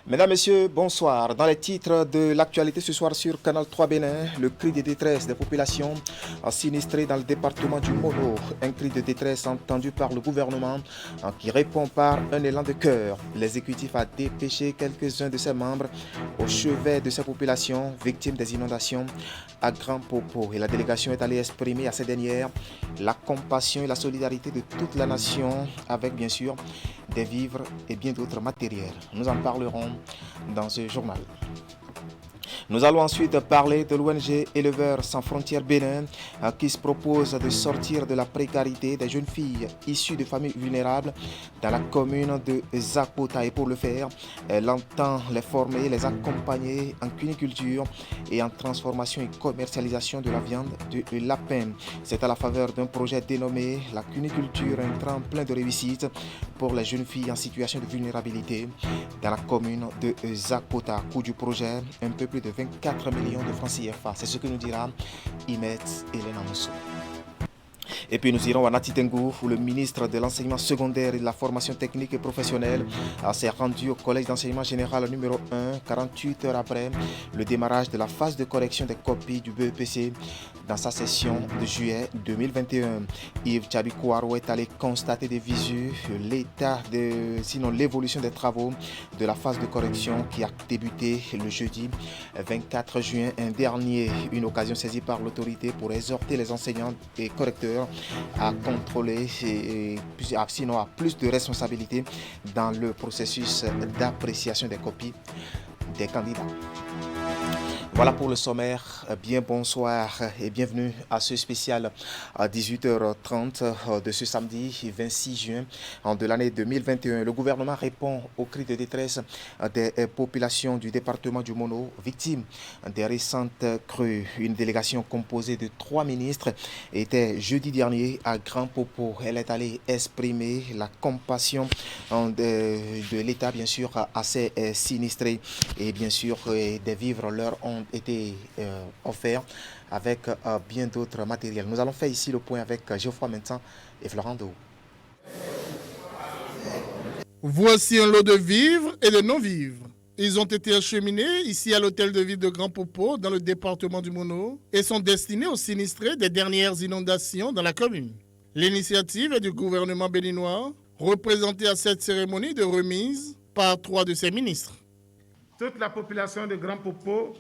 Mesdames, Messieurs, bonsoir. Dans les titres de l'actualité ce soir sur Canal 3 Bénin, le cri de détresse des populations sinistrées dans le département du Mono. Un cri de détresse entendu par le gouvernement qui répond par un élan de cœur. L'exécutif a dépêché quelques-uns de ses membres au chevet de ces populations victimes des inondations à Grand Popo. Et la délégation est allée exprimer à ces dernières la compassion et la solidarité de toute la nation avec bien sûr des vivres et bien d'autres matériels. Nous en parlerons dans ce journal. Nous allons ensuite parler de l'ONG Éleveurs sans frontières Bénin qui se propose de sortir de la précarité des jeunes filles issues de familles vulnérables dans la commune de Zakota. Et pour le faire, elle entend les former, les accompagner en cuniculture et en transformation et commercialisation de la viande de lapin. C'est à la faveur d'un projet dénommé la cuniculture, un tremplin de réussite pour les jeunes filles en situation de vulnérabilité dans la commune de Zakota. Coût du projet, un peu plus de 24 millions de francs CFA. C'est ce que nous dira Imet Hélène Amoussou. Et puis nous irons à Natitengu où le ministre de l'enseignement secondaire et de la formation technique et professionnelle s'est rendu au collège d'enseignement général numéro 1, 48 heures après le démarrage de la phase de correction des copies du BEPC dans sa session de juillet 2021. Yves Tchabikouaro est allé constater des visu l'évolution des travaux de la phase de correction qui a débuté le jeudi 24 juin dernier. Une occasion saisie par l'autorité pour exhorter les enseignants et correcteurs à contrôler sinon à plus de responsabilité dans le processus d'appréciation des copies des candidats. Voilà pour le sommaire. Bien bonsoir et bienvenue à ce spécial à 18h30 de ce samedi 26 juin de l'année 2021. Le gouvernement répond aux cris de détresse des populations du département du Mono, victimes des récentes crues. Une délégation composée de 3 ministres était jeudi dernier à Grand Popo. Elle est allée exprimer la compassion de l'État, bien sûr, à ces sinistrés et bien sûr des vivres leur ont été offerts avec bien d'autres matériels. Nous allons faire ici le point avec Geoffroy Mentan et Florent Dou. Voici un lot de vivres et de non-vivres. Ils ont été acheminés ici à l'hôtel de ville de Grand Popo dans le département du Mono et sont destinés aux sinistrés des dernières inondations dans la commune. L'initiative est du gouvernement béninois, représenté à cette cérémonie de remise par 3 de ses ministres. Toute la population de Grand Popo,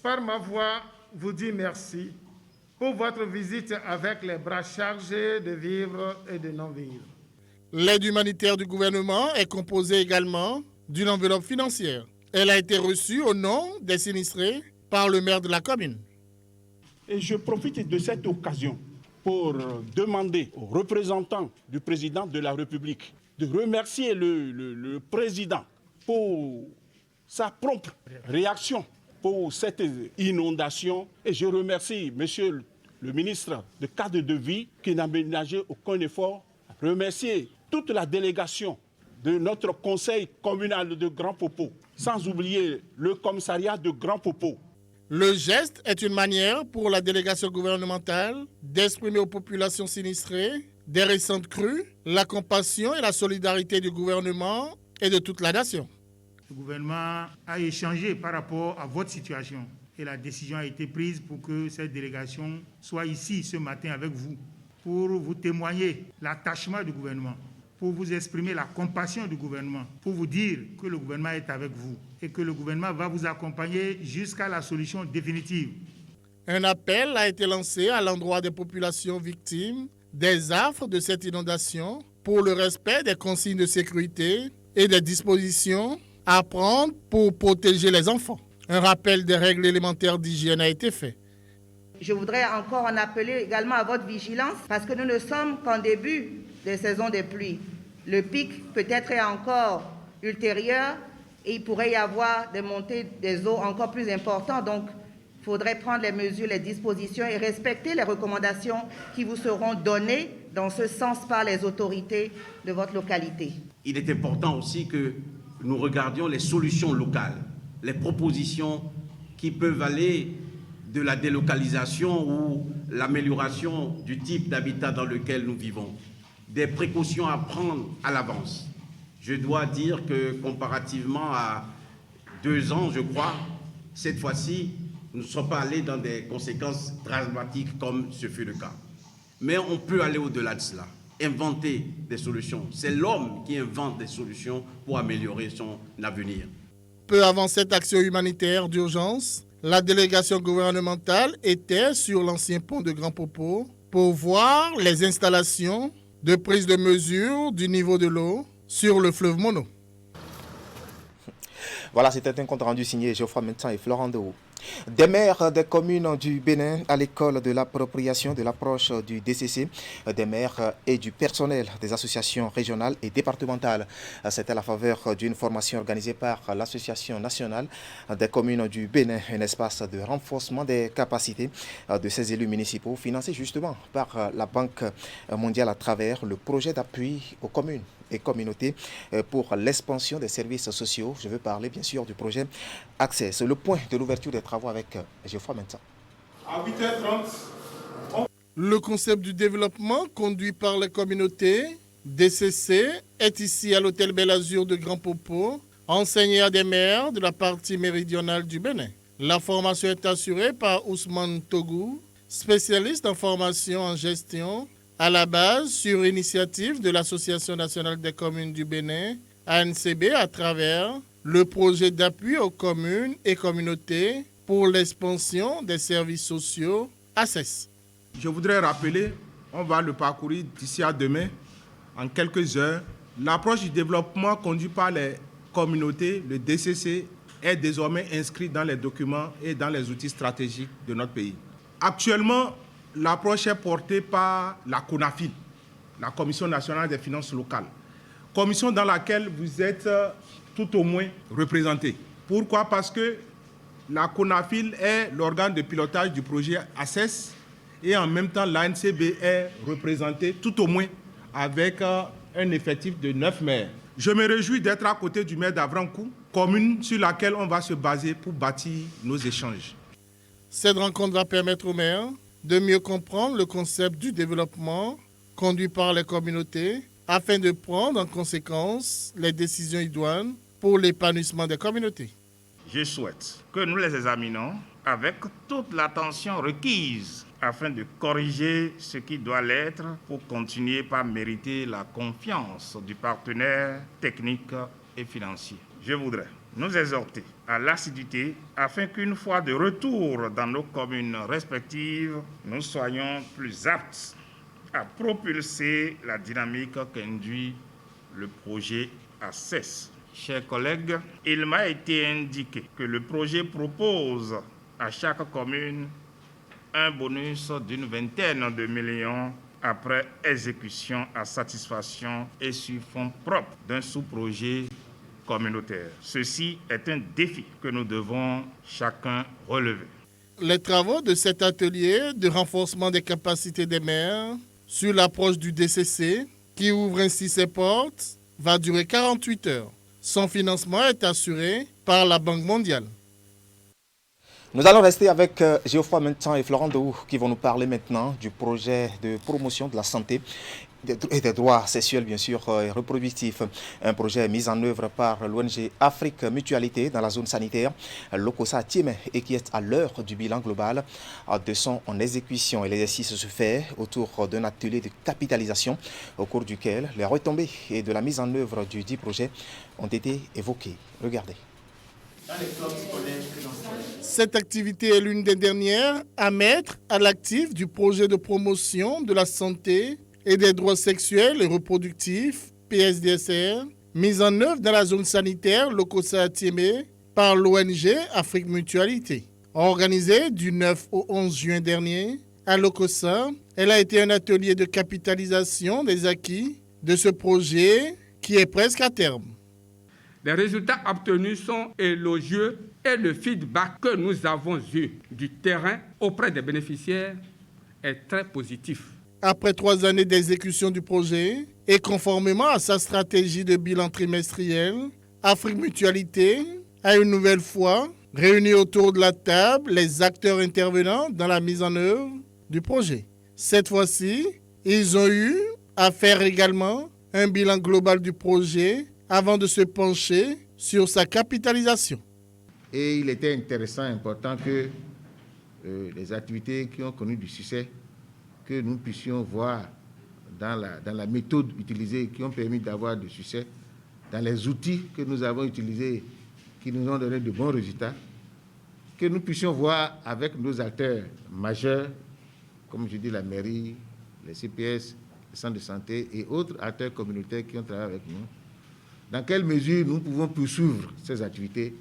par ma voix, vous dit merci pour votre visite avec les bras chargés de vivres et de non-vivres. L'aide humanitaire du gouvernement est composée également d'une enveloppe financière. Elle a été reçue au nom des sinistrés par le maire de la commune. Et je profite de cette occasion pour demander aux représentants du président de la République de remercier le président pour sa prompte réaction pour cette inondation. Et je remercie monsieur le ministre de cadre de vie qui n'a ménagé aucun effort. Remercier toute la délégation de notre conseil communal de Grand Popo, sans oublier le commissariat de Grand Popo. Le geste est une manière pour la délégation gouvernementale d'exprimer aux populations sinistrées des récentes crues la compassion et la solidarité du gouvernement et de toute la nation. Le gouvernement a échangé par rapport à votre situation et la décision a été prise pour que cette délégation soit ici ce matin avec vous pour vous témoigner l'attachement du gouvernement, pour vous exprimer la compassion du gouvernement, pour vous dire que le gouvernement est avec vous et que le gouvernement va vous accompagner jusqu'à la solution définitive. Un appel a été lancé à l'endroit des populations victimes des affres de cette inondation pour le respect des consignes de sécurité et des dispositions à prendre pour protéger les enfants. Un rappel des règles élémentaires d'hygiène a été fait. Je voudrais encore en appeler également à votre vigilance parce que nous ne sommes qu'en début des saisons des pluies. Le pic peut-être est encore ultérieur et il pourrait y avoir des montées des eaux encore plus importantes. Donc, il faudrait prendre les mesures, les dispositions et respecter les recommandations qui vous seront données dans ce sens par les autorités de votre localité. Il est important aussi que nous regardions les solutions locales, les propositions qui peuvent aller de la délocalisation ou l'amélioration du type d'habitat dans lequel nous vivons. Des précautions à prendre à l'avance. Je dois dire que comparativement à 2 ans, je crois, cette fois-ci, nous ne sommes pas allés dans des conséquences dramatiques comme ce fut le cas. Mais on peut aller au-delà de cela, inventer des solutions. C'est l'homme qui invente des solutions pour améliorer son avenir. Peu avant cette action humanitaire d'urgence, la délégation gouvernementale était sur l'ancien pont de Grand Popo pour voir les installations de prise de mesure du niveau de l'eau sur le fleuve Mono. Voilà, c'était un compte rendu signé Geoffroy Mentan et Florent Dehaut. Des maires des communes du Bénin à l'école de l'appropriation de l'approche du DCC, des maires et du personnel des associations régionales et départementales. C'était à la faveur d'une formation organisée par l'Association nationale des communes du Bénin, un espace de renforcement des capacités de ces élus municipaux, financé justement par la Banque mondiale à travers le projet d'appui aux communes et communautés pour l'expansion des services sociaux. Je veux parler bien sûr du projet Accès. C'est le point de l'ouverture des travaux avec Geoffroy Mentan. À 8h30. Le concept du développement conduit par les communautés DCC est ici à l'hôtel Bel Azur de Grand Popo, enseigné à des maires de la partie méridionale du Bénin. La formation est assurée par Ousmane Togou, spécialiste en formation en gestion, à la base sur initiative de l'Association nationale des communes du Bénin, ANCB, à travers le projet d'appui aux communes et communautés pour l'expansion des services sociaux, ACES. Je voudrais rappeler, on va le parcourir d'ici à demain, en quelques heures. L'approche du développement conduite par les communautés, le DCC, est désormais inscrite dans les documents et dans les outils stratégiques de notre pays. Actuellement, l'approche est portée par la CONAFIL, la Commission nationale des finances locales, commission dans laquelle vous êtes tout au moins représentés. Pourquoi? Parce que la CONAFIL est l'organe de pilotage du projet ACES et en même temps l'ANCB est représentée tout au moins avec un effectif de 9 maires. Je me réjouis d'être à côté du maire d'Avrankou, commune sur laquelle on va se baser pour bâtir nos échanges. Cette rencontre va permettre aux maires de mieux comprendre le concept du développement conduit par les communautés afin de prendre en conséquence les décisions idoines pour l'épanouissement des communautés. Je souhaite que nous les examinions avec toute l'attention requise afin de corriger ce qui doit l'être pour continuer par mériter la confiance du partenaire technique et financier. Je voudrais nous exhorter à l'assiduité afin qu'une fois de retour dans nos communes respectives, nous soyons plus aptes à propulser la dynamique qu'induit le projet ACES. Chers collègues, il m'a été indiqué que le projet propose à chaque commune un bonus d'une vingtaine de millions après exécution à satisfaction et sur fonds propres d'un sous-projet communautaire. Ceci est un défi que nous devons chacun relever. Les travaux de cet atelier de renforcement des capacités des maires sur l'approche du DCC, qui ouvre ainsi ses portes, va durer 48 heures. Son financement est assuré par la Banque mondiale. Nous allons rester avec Geoffroy Mentan et Florent Dehaut qui vont nous parler maintenant du projet de promotion de la santé et des droits sexuels, bien sûr, et reproductifs. Un projet mis en œuvre par l'ONG Afrique Mutualité dans la zone sanitaire Lokossa Tiémé et qui est à l'heure du bilan global de son exécution. Et l'exercice se fait autour d'un atelier de capitalisation au cours duquel les retombées et de la mise en œuvre du dit projet ont été évoquées. Regardez. Cette activité est l'une des dernières à mettre à l'actif du projet de promotion de la santé et des droits sexuels et reproductifs, PSDSR, mis en œuvre dans la zone sanitaire Lokossa Tiémé par l'ONG Afrique Mutualité. Organisée du 9 au 11 juin dernier à Lokossa, elle a été un atelier de capitalisation des acquis de ce projet qui est presque à terme. Les résultats obtenus sont élogieux et le feedback que nous avons eu du terrain auprès des bénéficiaires est très positif. Après 3 années d'exécution du projet et conformément à sa stratégie de bilan trimestriel, Afrique Mutualité a une nouvelle fois réuni autour de la table les acteurs intervenants dans la mise en œuvre du projet. Cette fois-ci, ils ont eu à faire également un bilan global du projet avant de se pencher sur sa capitalisation. Et il était intéressant, important que les activités qui ont connu du succès, que nous puissions voir dans la méthode utilisée, qui ont permis d'avoir du succès, dans les outils que nous avons utilisés, qui nous ont donné de bons résultats, que nous puissions voir avec nos acteurs majeurs, comme je dis la mairie, les CPS, les centres de santé et autres acteurs communautaires qui ont travaillé avec nous, dans quelle mesure nous pouvons poursuivre ces activités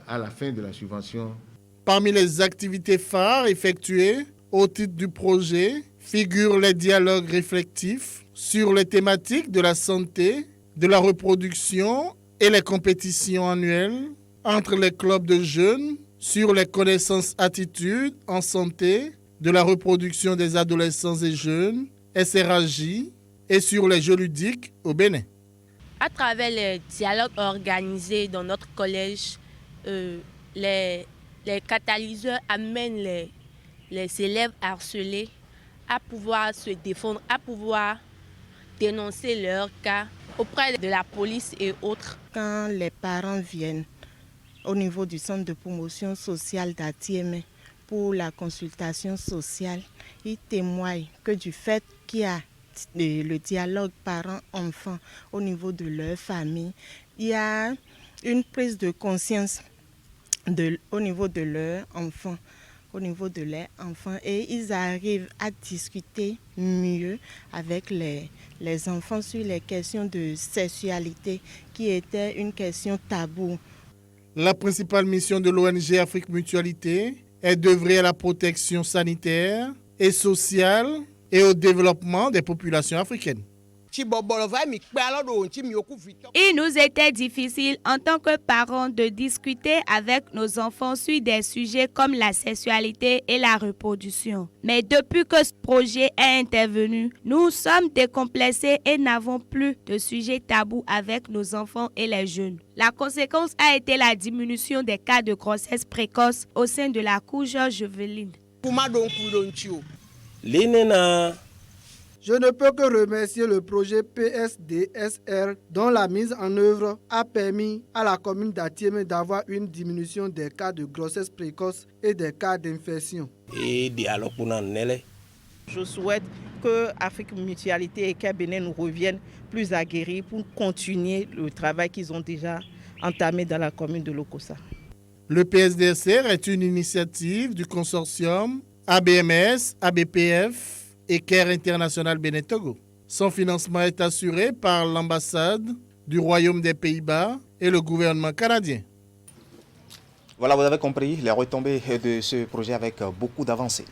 à la fin de la subvention. Parmi les activités phares effectuées au titre du projet figurent les dialogues réflectifs sur les thématiques de la santé, de la reproduction et les compétitions annuelles entre les clubs de jeunes sur les connaissances attitudes en santé, de la reproduction des adolescents et jeunes, SRAJ, et sur les jeux ludiques au Bénin. À travers les dialogues organisés dans notre collège, les catalyseurs amènent les élèves harcelés à pouvoir se défendre, à pouvoir dénoncer leur cas auprès de la police et autres. Quand les parents viennent au niveau du centre de promotion sociale d'Atiémé pour la consultation sociale, ils témoignent que du fait qu'il y a le dialogue parents-enfants au niveau de leur famille, il y a une prise de conscience au niveau de leurs enfants. Et ils arrivent à discuter mieux avec les enfants sur les questions de sexualité qui étaient une question taboue. La principale mission de l'ONG Afrique Mutualité est d'œuvrer à la protection sanitaire et sociale et au développement des populations africaines. Il nous était difficile en tant que parents de discuter avec nos enfants sur des sujets comme la sexualité et la reproduction. Mais depuis que ce projet est intervenu, nous sommes décomplexés et n'avons plus de sujets tabous avec nos enfants et les jeunes. La conséquence a été la diminution des cas de grossesse précoce au sein de la cour Georges-Juveline. Je ne peux que remercier le projet PSDSR dont la mise en œuvre a permis à la commune d'Atiémé d'avoir une diminution des cas de grossesse précoce et des cas d'infection. Je souhaite que Afrique Mutualité et qu'à Bénin nous reviennent plus aguerris pour continuer le travail qu'ils ont déjà entamé dans la commune de Lokossa. Le PSDSR est une initiative du consortium ABMS, ABPF et CARE International Bénin Togo. Son financement est assuré par l'ambassade du Royaume des Pays-Bas et le gouvernement canadien. Voilà, vous avez compris les retombées de ce projet avec beaucoup d'avancées.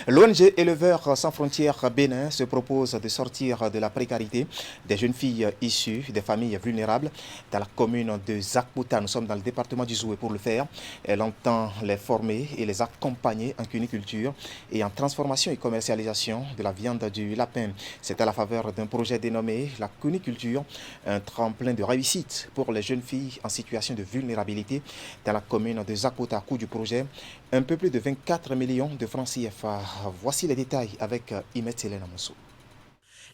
L'ONG Éleveurs sans frontières Bénin se propose de sortir de la précarité des jeunes filles issues des familles vulnérables dans la commune de Zakpouta. Nous sommes dans le département du Zoué pour le faire. Elle entend les former et les accompagner en cuniculture et en transformation et commercialisation de la viande du lapin. C'est à la faveur d'un projet dénommé la cuniculture, un tremplin de réussite pour les jeunes filles en situation de vulnérabilité dans la commune de Zakpouta. Coût du projet, un peu plus de 24 millions de francs CFA. Voici les détails avec Imet Selena Moussou.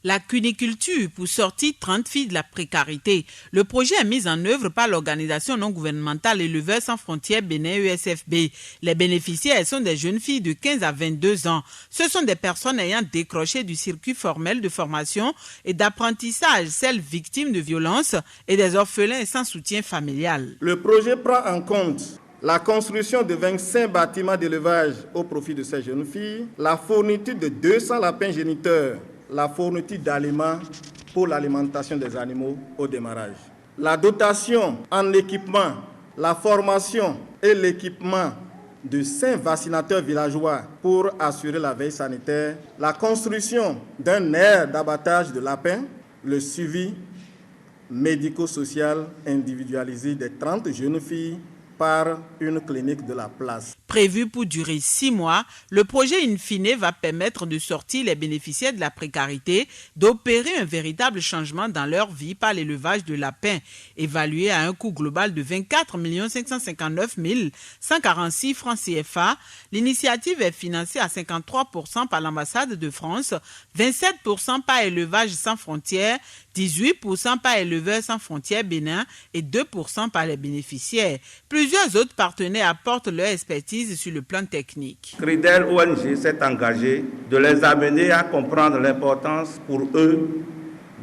La cuniculture pour sortir 30 filles de la précarité. Le projet est mis en œuvre par l'organisation non gouvernementale Éleveurs sans frontières Bénin ESFB. Les bénéficiaires sont des jeunes filles de 15 à 22 ans. Ce sont des personnes ayant décroché du circuit formel de formation et d'apprentissage, celles victimes de violences et des orphelins sans soutien familial. Le projet prend en compte la construction de 25 bâtiments d'élevage au profit de ces jeunes filles, la fourniture de 200 lapins géniteurs, la fourniture d'aliments pour l'alimentation des animaux au démarrage, la dotation en équipement, la formation et l'équipement de 5 vaccinateurs villageois pour assurer la veille sanitaire, la construction d'un aire d'abattage de lapins, le suivi médico-social individualisé des 30 jeunes filles par une clinique de la place. Prévu pour durer 6 mois, le projet in fine va permettre de sortir les bénéficiaires de la précarité, d'opérer un véritable changement dans leur vie par l'élevage de lapins, évalué à un coût global de 24 559 146 francs CFA. L'initiative est financée à 53% par l'ambassade de France, 27% par Élevage sans frontières, 18% par Éleveurs sans frontières Bénin et 2% par les bénéficiaires. Plus Plusieurs autres partenaires apportent leur expertise sur le plan technique. CRIDEL ONG s'est engagé de les amener à comprendre l'importance pour eux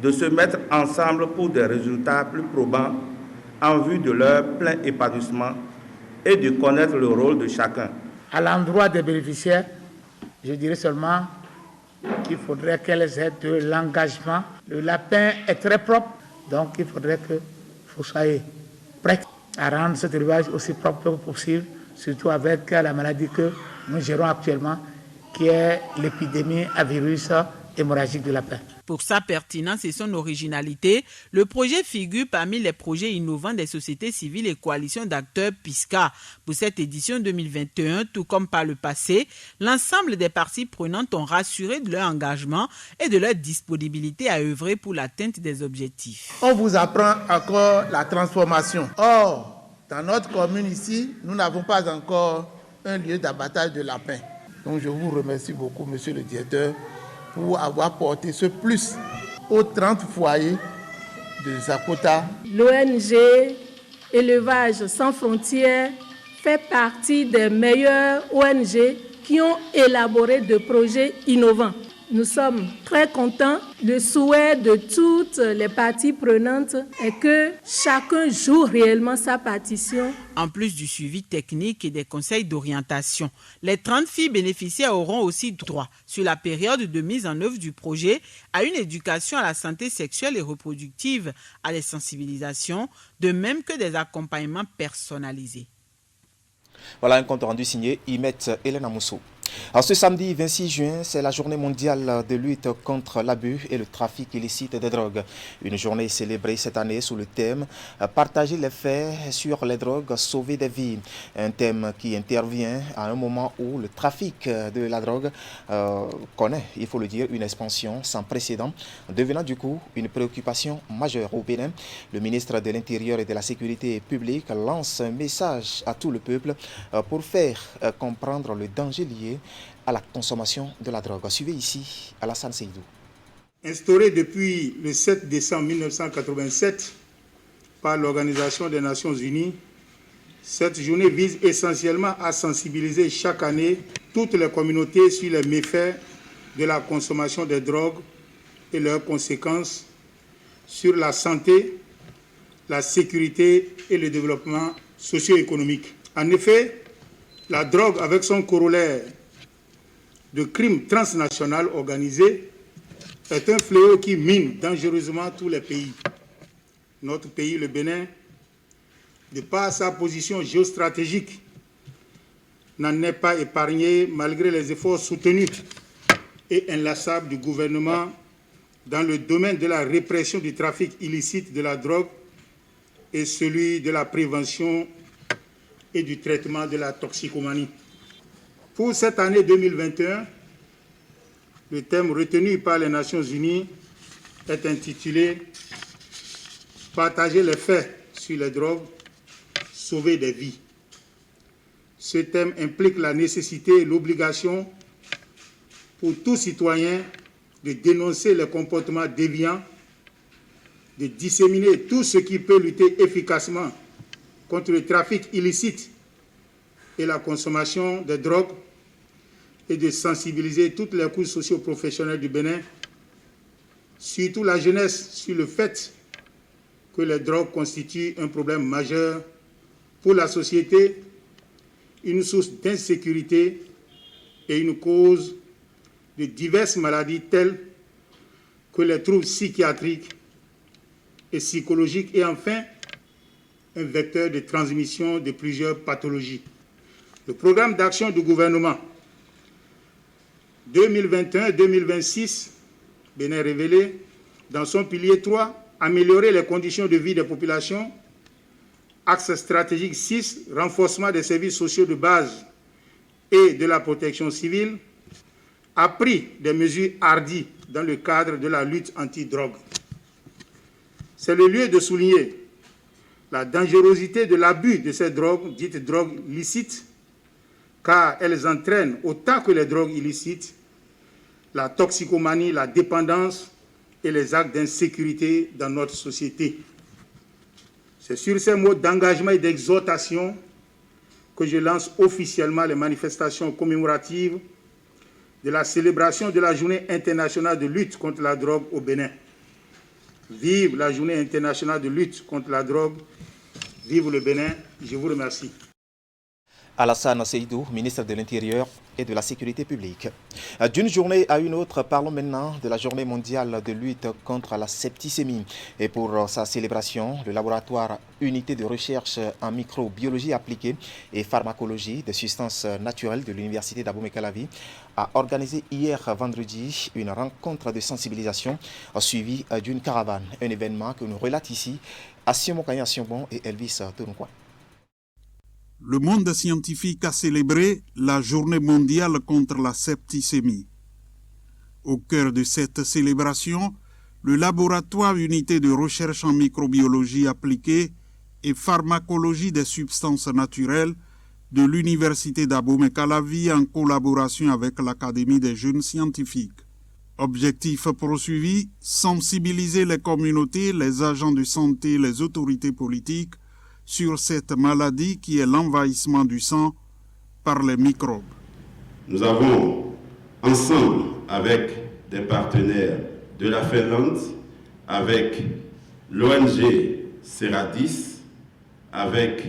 de se mettre ensemble pour des résultats plus probants en vue de leur plein épanouissement et de connaître le rôle de chacun. À l'endroit des bénéficiaires, je dirais seulement qu'il faudrait qu'elles aient de l'engagement. Le lapin est très propre, donc il faudrait que vous soyez prêts à rendre cet élevage aussi propre que possible, surtout avec la maladie que nous gérons actuellement, qui est l'épidémie à virus hémorragique de lapin. Pour sa pertinence et son originalité, le projet figure parmi les projets innovants des sociétés civiles et coalitions d'acteurs PISCA. Pour cette édition 2021, tout comme par le passé, l'ensemble des parties prenantes ont rassuré de leur engagement et de leur disponibilité à œuvrer pour l'atteinte des objectifs. On vous apprend encore la transformation. Or, dans notre commune ici, nous n'avons pas encore un lieu d'abattage de lapins. Donc je vous remercie beaucoup, monsieur le directeur, pour avoir porté ce plus aux 30 foyers de Zakota. L'ONG Élevage sans frontières fait partie des meilleures ONG qui ont élaboré des projets innovants. Nous sommes très contents. Le souhait de toutes les parties prenantes est que chacun joue réellement sa partition. En plus du suivi technique et des conseils d'orientation, les 30 filles bénéficiaires auront aussi droit, sur la période de mise en œuvre du projet, à une éducation à la santé sexuelle et reproductive, à des sensibilisations, de même que des accompagnements personnalisés. Voilà un compte rendu signé Imet Hélène Amoussou. Alors, ce samedi 26 juin, c'est la journée mondiale de lutte contre l'abus et le trafic illicite de drogue. Une journée célébrée cette année sous le thème « Partager les faits sur les drogues, sauver des vies ». Un thème qui intervient à un moment où le trafic de la drogue connaît, il faut le dire, une expansion sans précédent, devenant du coup une préoccupation majeure au Bénin. Le ministre de l'Intérieur et de la Sécurité publique lance un message à tout le peuple pour faire comprendre le danger lié à la consommation de la drogue. Suivez ici Alassane Seydou. Instaurée depuis le 7 décembre 1987 par l'Organisation des Nations Unies, cette journée vise essentiellement à sensibiliser chaque année toutes les communautés sur les méfaits de la consommation des drogues et leurs conséquences sur la santé, la sécurité et le développement socio-économique. En effet, la drogue, avec son corollaire de crimes transnationaux organisés, est un fléau qui mine dangereusement tous les pays. Notre pays, le Bénin, de par sa position géostratégique, n'en est pas épargné malgré les efforts soutenus et inlassables du gouvernement dans le domaine de la répression du trafic illicite de la drogue et celui de la prévention et du traitement de la toxicomanie. Pour cette année 2021, le thème retenu par les Nations Unies est intitulé « Partager les faits sur les drogues, sauver des vies ». Ce thème implique la nécessité et l'obligation pour tout citoyen de dénoncer les comportements déviants, de disséminer tout ce qui peut lutter efficacement contre le trafic illicite et la consommation de drogues et de sensibiliser toutes les couches socio-professionnelles du Bénin, surtout la jeunesse, sur le fait que les drogues constituent un problème majeur pour la société, une source d'insécurité et une cause de diverses maladies telles que les troubles psychiatriques et psychologiques et enfin un vecteur de transmission de plusieurs pathologies. Le programme d'action du gouvernement 2021-2026, Bénin révélé, dans son pilier 3, améliorer les conditions de vie des populations, axe stratégique 6, renforcement des services sociaux de base et de la protection civile, a pris des mesures hardies dans le cadre de la lutte anti-drogue. C'est le lieu de souligner la dangerosité de l'abus de ces drogues, dites drogues licites, car elles entraînent, autant que les drogues illicites, la toxicomanie, la dépendance et les actes d'insécurité dans notre société. C'est sur ces mots d'engagement et d'exhortation que je lance officiellement les manifestations commémoratives de la célébration de la Journée internationale de lutte contre la drogue au Bénin. Vive la Journée internationale de lutte contre la drogue. Vive le Bénin. Je vous remercie. Alassane Seydou, ministre de l'Intérieur et de la Sécurité publique. D'une journée à une autre, parlons maintenant de la Journée mondiale de lutte contre la septicémie. Et pour sa célébration, le laboratoire Unité de recherche en microbiologie appliquée et pharmacologie des substances naturelles de l'Université d'Abomey-Calavi a organisé hier vendredi une rencontre de sensibilisation suivie d'une caravane. Un événement que nous relate ici Assimo Kanya Sionbon et Elvis Tounoukouan. Le monde scientifique a célébré la Journée mondiale contre la septicémie. Au cœur de cette célébration, le laboratoire Unité de recherche en microbiologie appliquée et pharmacologie des substances naturelles de l'Université d'Abomey-Calavi en collaboration avec l'Académie des jeunes scientifiques. Objectif poursuivi, sensibiliser les communautés, les agents de santé, les autorités politiques sur cette maladie qui est l'envahissement du sang par les microbes. Nous avons, ensemble avec des partenaires de la Finlande, avec l'ONG Seradis, avec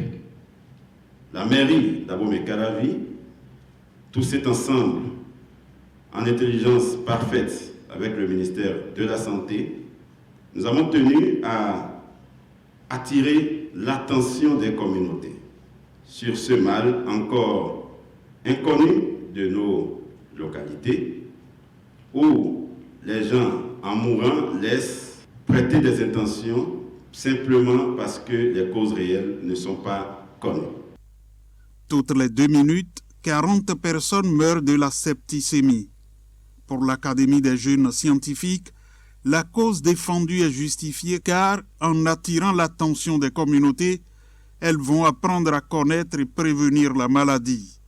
la mairie d'Abomey-Calavi, tous cet ensemble, en intelligence parfaite avec le ministère de la Santé, nous avons tenu à attirer l'attention des communautés sur ce mal encore inconnu de nos localités, où les gens, en mourant, laissent prêter des intentions simplement parce que les causes réelles ne sont pas connues. Toutes les 2 minutes, 40 personnes meurent de la septicémie. Pour l'Académie des jeunes scientifiques, la cause défendue est justifiée car, en attirant l'attention des communautés, elles vont apprendre à connaître et prévenir la maladie.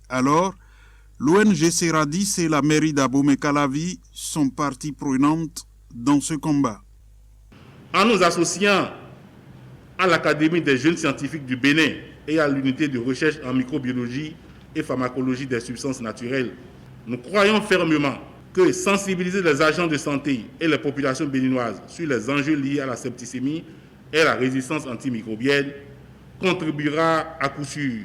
Alors, l'ONG Seradis et la mairie d'Abomey-Calavi sont parties prenantes dans ce combat. En nous associant à l'Académie des jeunes scientifiques du Bénin et à l'unité de recherche en microbiologie et pharmacologie des substances naturelles, nous croyons fermement que sensibiliser les agents de santé et les populations béninoises sur les enjeux liés à la septicémie et la résistance antimicrobienne contribuera à coup sûr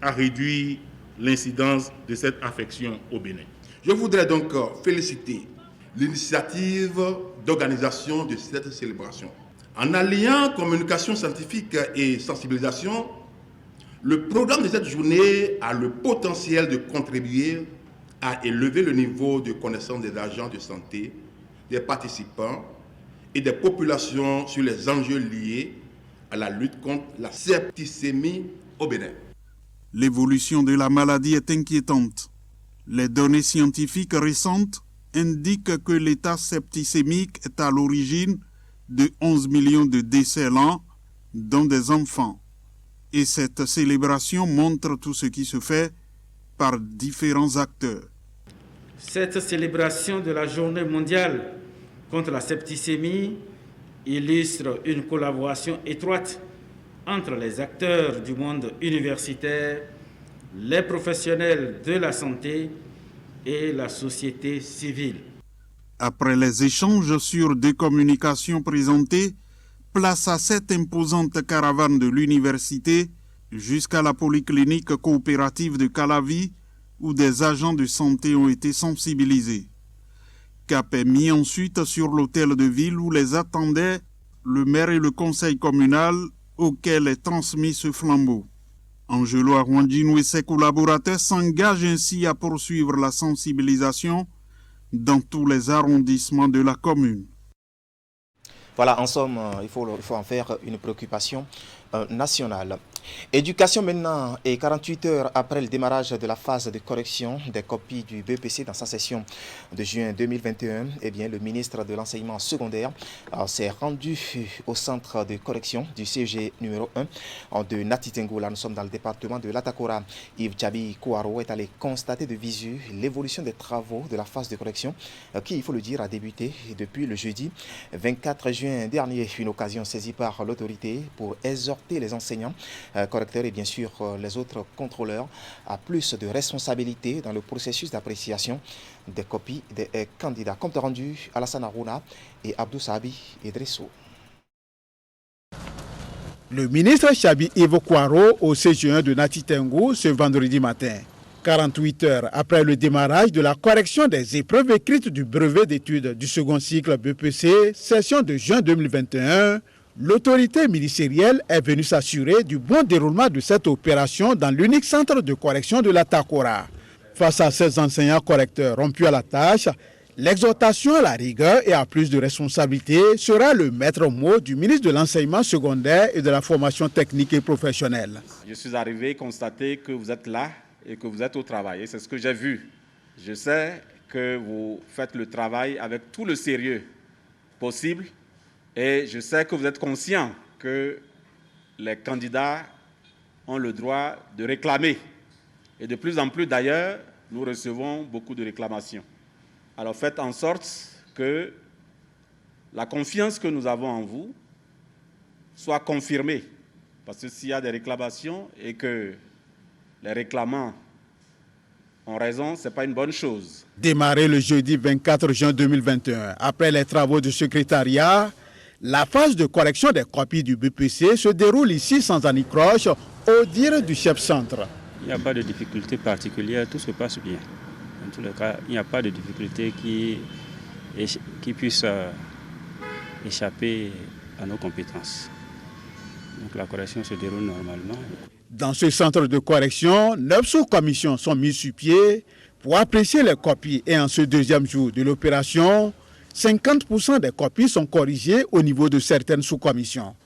à réduire l'incidence de cette affection au Bénin. Je voudrais donc féliciter l'initiative d'organisation de cette célébration. En alliant communication scientifique et sensibilisation, le programme de cette journée a le potentiel de contribuer à élever le niveau de connaissance des agents de santé, des participants et des populations sur les enjeux liés à la lutte contre la septicémie au Bénin. L'évolution de la maladie est inquiétante. Les données scientifiques récentes indiquent que l'état septicémique est à l'origine de 11 millions de décès l'an, dont des enfants. Et cette célébration montre tout ce qui se fait par différents acteurs. Cette célébration de la Journée mondiale contre la septicémie illustre une collaboration étroite entre les acteurs du monde universitaire, les professionnels de la santé et la société civile. Après les échanges sur des communications présentées, place à cette imposante caravane de l'université jusqu'à la polyclinique coopérative de Calavi où des agents de santé ont été sensibilisés. Cap est mis ensuite sur l'hôtel de ville où les attendaient le maire et le conseil communal auquel est transmis ce flambeau. Angelo Arwandjinou et ses collaborateurs s'engagent ainsi à poursuivre la sensibilisation dans tous les arrondissements de la commune. Voilà, en somme, il faut en faire une préoccupation nationale. Éducation maintenant, et 48 heures après le démarrage de la phase de correction des copies du BEPC dans sa session de juin 2021, eh bien, le ministre de l'enseignement secondaire s'est rendu au centre de correction du CEG numéro 1 de Natitengo. Là, nous sommes dans le département de l'Atakora. Yves Tchabi Kouaro est allé constater de visu l'évolution des travaux de la phase de correction qui, il faut le dire, a débuté depuis le jeudi 24 juin dernier. Une occasion saisie par l'autorité pour exhorter les enseignants correcteurs et bien sûr les autres contrôleurs à plus de responsabilités dans le processus d'appréciation des copies des candidats. Compte rendu Alassane Harouna et Abdou Sabi Idrissou. Le ministre Chabi Ivo Kwaro au CG1 de Nati Tengu ce vendredi matin. 48 heures après le démarrage de la correction des épreuves écrites du brevet d'études du second cycle BPC, session de juin 2021, l'autorité ministérielle est venue s'assurer du bon déroulement de cette opération dans l'unique centre de correction de la Takora. Face à ces enseignants correcteurs rompus à la tâche, l'exhortation à la rigueur et à plus de responsabilité sera le maître mot du ministre de l'Enseignement secondaire et de la formation technique et professionnelle. Je suis arrivé constater que vous êtes là et que vous êtes au travail. C'est ce que j'ai vu. Je sais que vous faites le travail avec tout le sérieux possible et je sais que vous êtes conscient que les candidats ont le droit de réclamer. Et de plus en plus d'ailleurs, nous recevons beaucoup de réclamations. Alors faites en sorte que la confiance que nous avons en vous soit confirmée. Parce que s'il y a des réclamations et que les réclamants ont raison, ce n'est pas une bonne chose. Démarré le jeudi 24 juin 2021, après les travaux du secrétariat, la phase de correction des copies du BPC se déroule ici sans anicroche, au dire du chef centre. Il n'y a pas de difficulté particulière, tout se passe bien. En tous les cas, il n'y a pas de difficulté qui puisse échapper à nos compétences. Donc la correction se déroule normalement. Dans ce centre de correction, 9 sous-commissions sont mises sur pied pour apprécier les copies et en ce deuxième jour de l'opération, 50% des copies sont corrigées au niveau de certaines sous-commissions.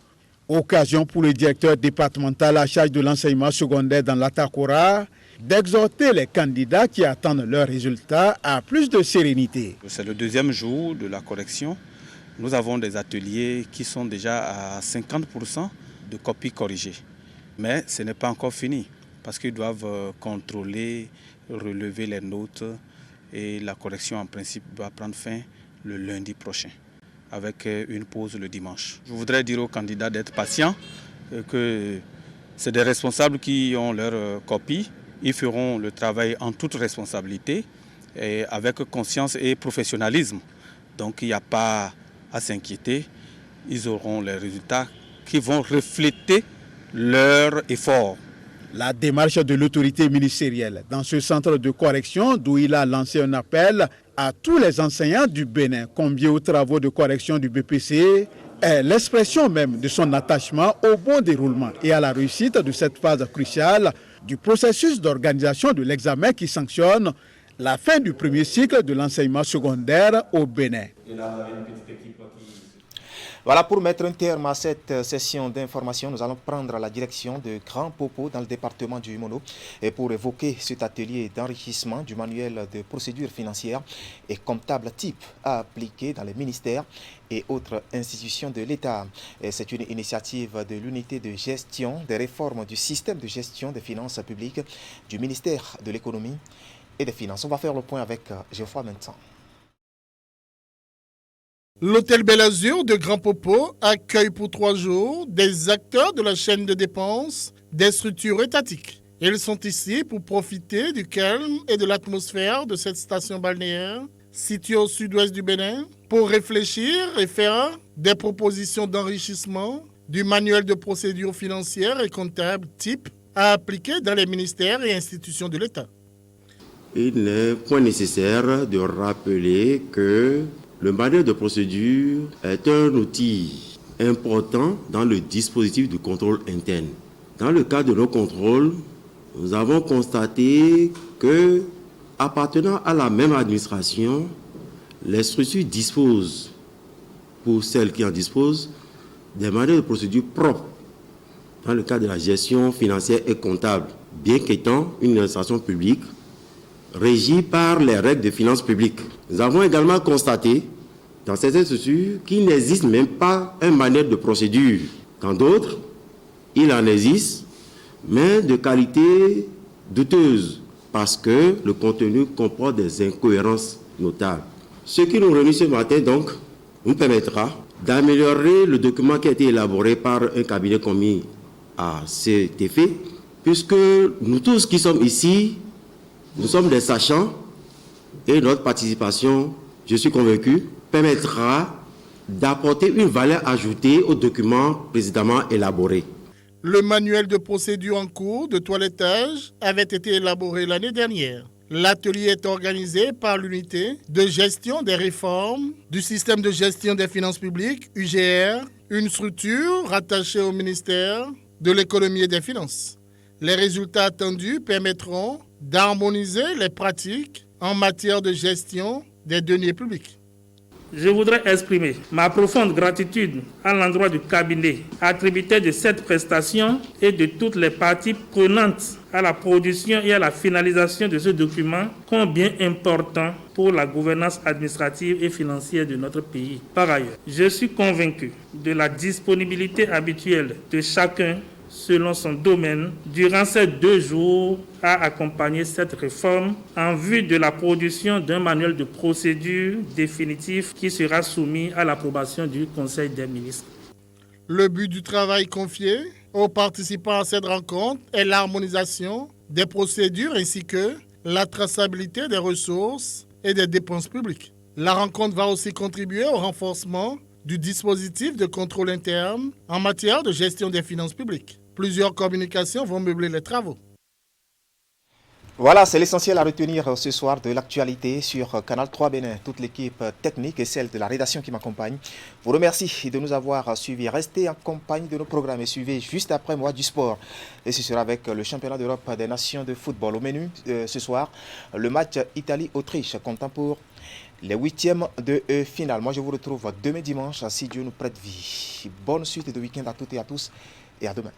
Occasion pour le directeur départemental à charge de l'enseignement secondaire dans l'Atakora d'exhorter les candidats qui attendent leurs résultats à plus de sérénité. C'est le deuxième jour de la correction. Nous avons des ateliers qui sont déjà à 50% de copies corrigées. Mais ce n'est pas encore fini parce qu'ils doivent contrôler, relever les notes et la correction en principe doit prendre fin le lundi prochain avec une pause le dimanche. Je voudrais dire aux candidats d'être patients, que c'est des responsables qui ont leurs copies. Ils feront le travail en toute responsabilité et avec conscience et professionnalisme. Donc il n'y a pas à s'inquiéter. Ils auront les résultats qui vont refléter leur effort. La démarche de l'autorité ministérielle dans ce centre de correction, d'où il a lancé un appel à tous les enseignants du Bénin conviés aux travaux de correction du BPC, est l'expression même de son attachement au bon déroulement et à la réussite de cette phase cruciale du processus d'organisation de l'examen qui sanctionne la fin du premier cycle de l'enseignement secondaire au Bénin. Voilà, pour mettre un terme à cette session d'information, nous allons prendre la direction de Grand Popo dans le département du Mono et pour évoquer cet atelier d'enrichissement du manuel de procédure financière et comptable type à appliquer dans les ministères et autres institutions de l'État. C'est une initiative de l'unité de gestion des réformes du système de gestion des finances publiques du ministère de l'économie et des finances. On va faire le point avec Geoffroy Mentan. L'hôtel Bel Azur de Grand Popo accueille pour 3 jours des acteurs de la chaîne de dépenses des structures étatiques. Ils sont ici pour profiter du calme et de l'atmosphère de cette station balnéaire située au sud-ouest du Bénin pour réfléchir et faire des propositions d'enrichissement du manuel de procédure financière et comptable type à appliquer dans les ministères et institutions de l'État. Il n'est point nécessaire de rappeler que le manuel de procédure est un outil important dans le dispositif de contrôle interne. Dans le cadre de nos contrôles, nous avons constaté que, appartenant à la même administration, les structures disposent, pour celles qui en disposent, des manuels de procédure propres dans le cadre de la gestion financière et comptable, bien qu'étant une administration publique régie par les règles de finances publiques. Nous avons également constaté dans certaines structures qu'il n'existe même pas un manuel de procédure. Dans d'autres, il en existe, mais de qualité douteuse, parce que le contenu comporte des incohérences notables. Ce qui nous réunit ce matin, donc, nous permettra d'améliorer le document qui a été élaboré par un cabinet commis à cet effet, puisque nous tous qui sommes ici, nous sommes des sachants et notre participation, je suis convaincu, permettra d'apporter une valeur ajoutée aux documents précédemment élaborés. Le manuel de procédure en cours de toilettage avait été élaboré l'année dernière. L'atelier est organisé par l'unité de gestion des réformes du système de gestion des finances publiques, UGR, une structure rattachée au ministère de l'économie et des finances. Les résultats attendus permettront d'harmoniser les pratiques en matière de gestion des deniers publics. Je voudrais exprimer ma profonde gratitude à l'endroit du cabinet attributaire de cette prestation et de toutes les parties prenantes à la production et à la finalisation de ce document, combien important pour la gouvernance administrative et financière de notre pays. Par ailleurs, je suis convaincu de la disponibilité habituelle de chacun selon son domaine, durant ces 2 jours, à accompagner cette réforme en vue de la production d'un manuel de procédure définitif qui sera soumis à l'approbation du Conseil des ministres. Le but du travail confié aux participants à cette rencontre est l'harmonisation des procédures ainsi que la traçabilité des ressources et des dépenses publiques. La rencontre va aussi contribuer au renforcement du dispositif de contrôle interne en matière de gestion des finances publiques. Plusieurs communications vont meubler les travaux. Voilà, c'est l'essentiel à retenir ce soir de l'actualité sur Canal 3 Bénin. Toute l'équipe technique et celle de la rédaction qui m'accompagne vous remercie de nous avoir suivis. Restez en compagnie de nos programmes et suivez juste après moi du sport. Et ce sera avec le championnat d'Europe des nations de football. Au menu ce soir, le match Italie-Autriche comptant pour les 8e de finale. Moi, je vous retrouve demain dimanche si Dieu nous prête vie. Bonne suite de week-end à toutes et à tous et à demain.